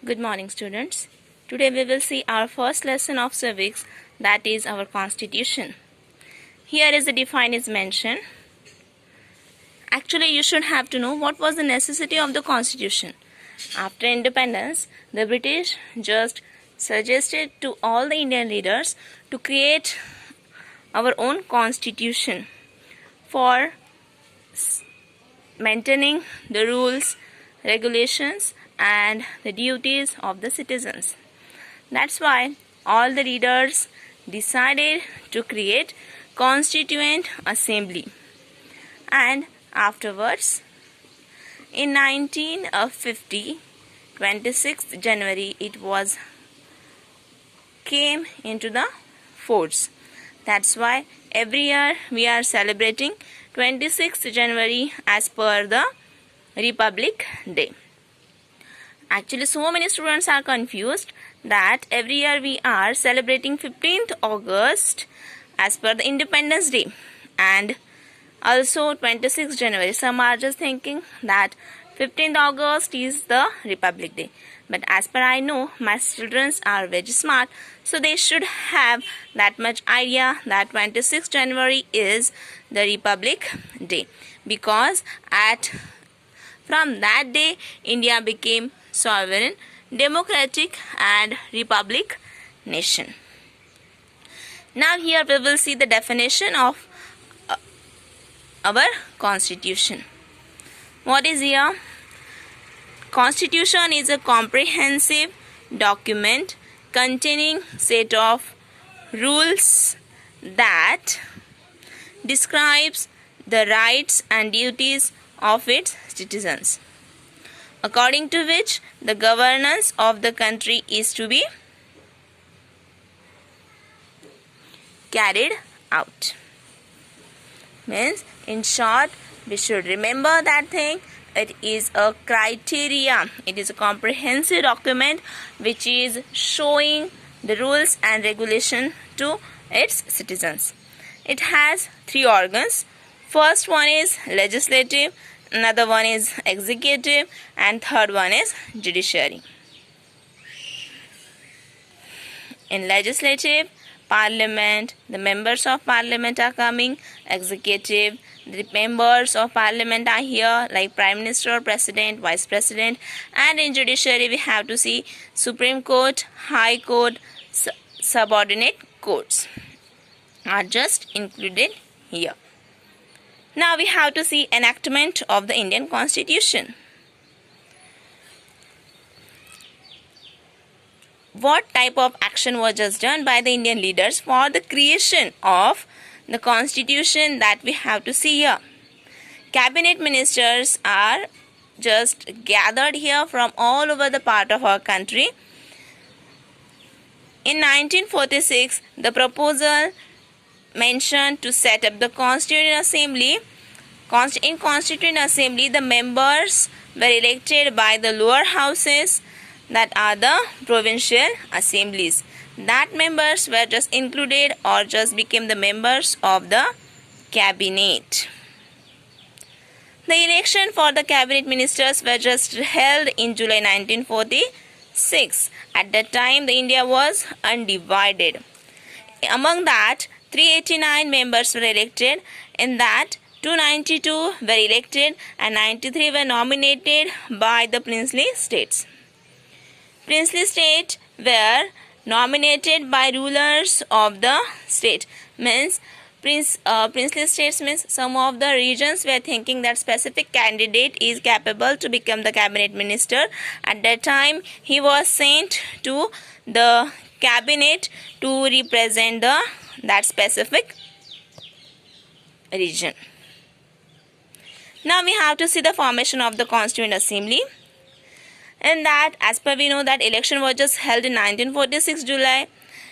Good morning, students. Today we will see our first lesson of civics, that is our constitution. Here is the define is mentioned. Actually, you should have to know what was the necessity of the constitution. After independence, the British just suggested to all the Indian leaders to create our own constitution for maintaining the rules, regulations and the duties of the citizens. That's why all the leaders decided to create Constituent Assembly. And afterwards, in 1950, 26th January, it was came into the force. That's why every year we are celebrating 26th January as per the Republic Day. Actually, so many students are confused that every year we are celebrating 15th August as per the Independence Day and also 26th January. Some are just thinking that 15th August is the Republic Day. But as per I know, my children are very smart, so they should have that much idea that 26th January is the Republic Day, because from that day India became sovereign, democratic and republic nation. Now here we will see the definition of our constitution. What is here? Constitution is a comprehensive document containing set of rules that describes the rights and duties of its citizens, according to which the governance of the country is to be carried out. Means, in short, we should remember that thing. It is a criteria. It is a comprehensive document which is showing the rules and regulation to its citizens. It has three organs. First one is legislative, another one is executive, and third one is judiciary. In legislative, parliament, the members of parliament are coming. Executive, the members of parliament are here, like prime minister, president, vice president. And in judiciary we have to see Supreme Court, High Court, subordinate courts are just included here. Now we have to see enactment of the Indian Constitution. What type of action was just done by the Indian leaders for the creation of the Constitution that we have to see here? Cabinet ministers are just gathered here from all over the part of our country. In 1946, the proposal mentioned to set up the Constituent Assembly. In Constituent Assembly, the members were elected by the lower houses, that are the provincial assemblies. That members were just included or just became the members of the cabinet. The election for the cabinet ministers were just held in July 1946. At that time, the India was undivided. Among that, 389 members were elected. In that, 292 were elected and 93 were nominated by the princely states. Princely states were nominated by rulers of the state. Means princely states means some of the regions were thinking that specific candidate is capable to become the cabinet minister. At that time, he was sent to the cabinet to represent that specific region. Now we have to see the formation of the Constituent Assembly. In that, as per we know that election was just held in 1946 July.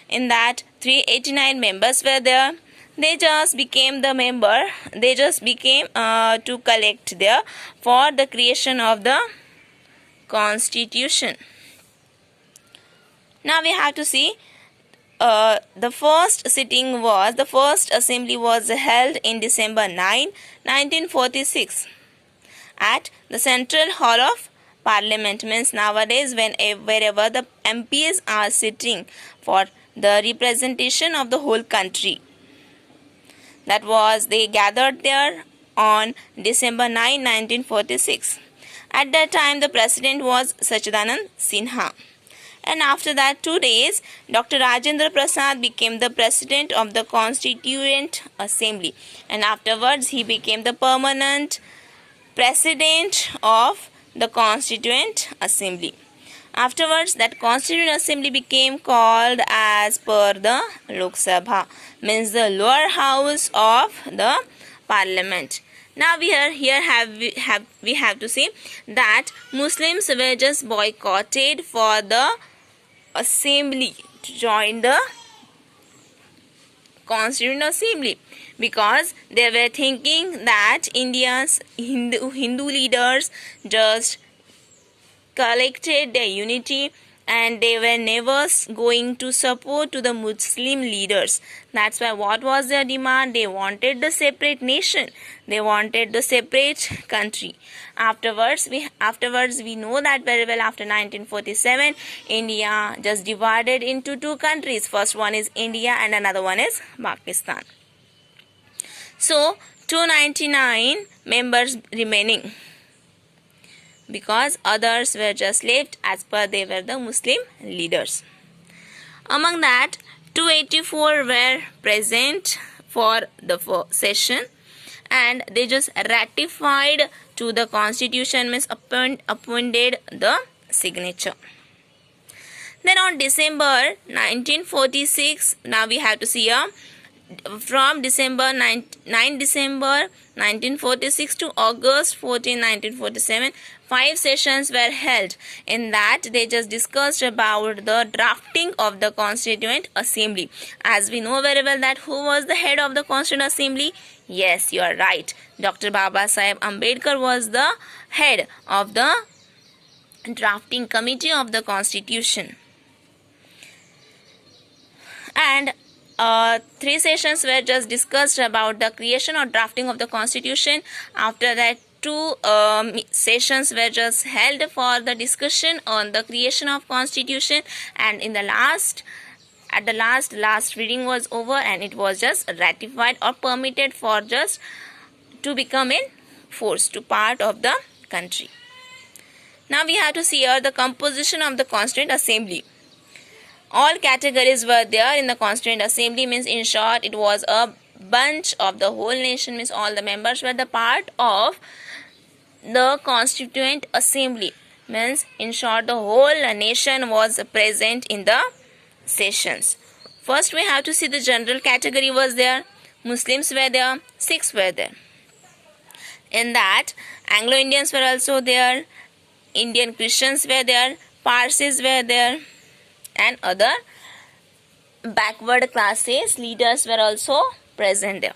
In that, 389 members were there. They just became the member. They just became to collect there for the creation of the Constitution. Now we have to see the first assembly was held in December 9, 1946 at the Central Hall of parliament, means nowadays wherever the MPs are sitting for the representation of the whole country. That was, they gathered there on December 9, 1946. At that time, the president was Sachidanand Sinha. And after that 2 days, Dr. Rajendra Prasad became the president of the Constituent Assembly. And afterwards, he became the permanent president of the Constituent Assembly. Afterwards, that Constituent Assembly became called as per the Lok Sabha, means the lower house of the parliament. Now we have to see that Muslims were just boycotted for the assembly to join the Constituent Assembly, because they were thinking that India's Hindu leaders just collected their unity and they were never going to support to the Muslim leaders. That's why what was their demand? They wanted the separate nation. They wanted the separate country. Afterwards, we know that very well. After 1947, India just divided into two countries. First one is India and another one is Pakistan. So, 299 members remaining, because others were just left as per they were the Muslim leaders. Among that, 284 were present for the session and they just ratified to the constitution, means appointed the signature. Then on December 1946, now we have to see here, from 9 December 1946 to August 14, 1947, 5 sessions were held. In that, they just discussed about the drafting of the Constituent Assembly. As we know very well that who was the head of the Constituent Assembly? Yes, you are right. Dr. Baba Saheb Ambedkar was the head of the drafting committee of the Constitution. And 3 sessions were just discussed about the creation or drafting of the Constitution. After that, 2 sessions were just held for the discussion on the creation of Constitution, and in the last reading was over and it was just ratified or permitted for just to become in force to part of the country. Now we have to see here the composition of the Constituent Assembly. All categories were there in the Constituent Assembly, means in short it was a bunch of the whole nation, means all the members were the part of the Constituent Assembly, means in short the whole nation was present in the sessions. First we have to see the general category was there, Muslims were there, Sikhs were there. In that, Anglo-Indians were also there, Indian Christians were there, Parsis were there, and other backward classes leaders were also present there.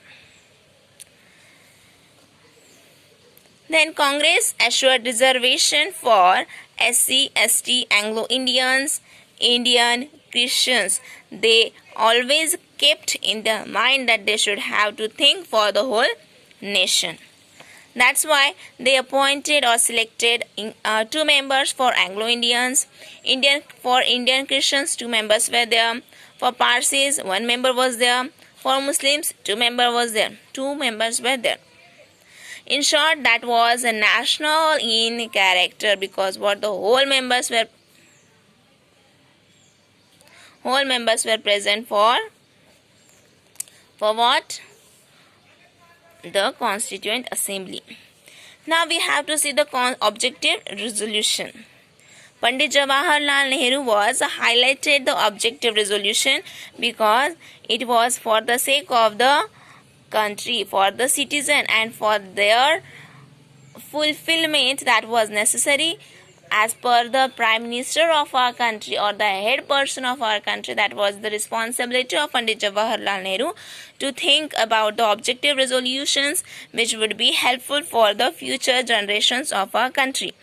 Then Congress assured reservation for SC, ST, Anglo-Indians, Indian Christians. They always kept in their mind that they should have to think for the whole nation. That's why they appointed or selected 2 members for Anglo-Indians. For Indian Christians, 2 members were there. For Parsis, 1 member was there. For Muslims, 2 members was there. 2 members were there. In short, that was a national in character, because what the whole members were present for what? The Constituent Assembly. Now we have to see the objective resolution. Pandit Jawaharlal Nehru was highlighted the objective resolution because it was for the sake of the country, for the citizen, and for their fulfillment that was necessary as per the Prime Minister of our country or the head person of our country. That was the responsibility of Pandit Jawaharlal Nehru to think about the objective resolutions which would be helpful for the future generations of our country,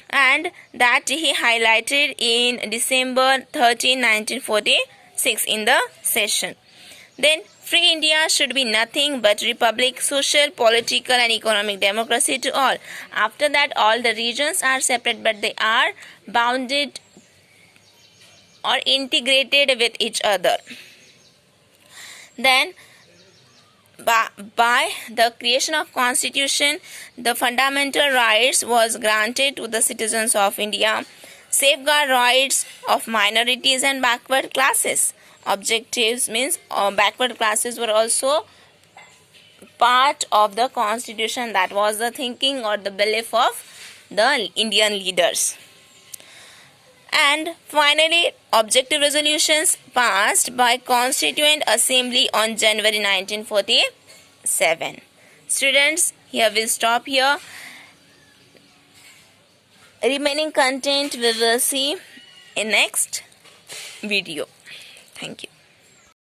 and that he highlighted in December 13, 1946 in the session. Then Free India should be nothing but republic, social, political and economic democracy to all. After that, all the regions are separate but they are bounded or integrated with each other. Then by the creation of constitution, the fundamental rights was granted to the citizens of India. Safeguard rights of minorities and backward classes. Objectives means backward classes were also part of the constitution. That was the thinking or the belief of the Indian leaders. And finally, objective resolutions passed by Constituent Assembly on January 1947. Students, here we'll stop here. Remaining content we will see in next video. Thank you.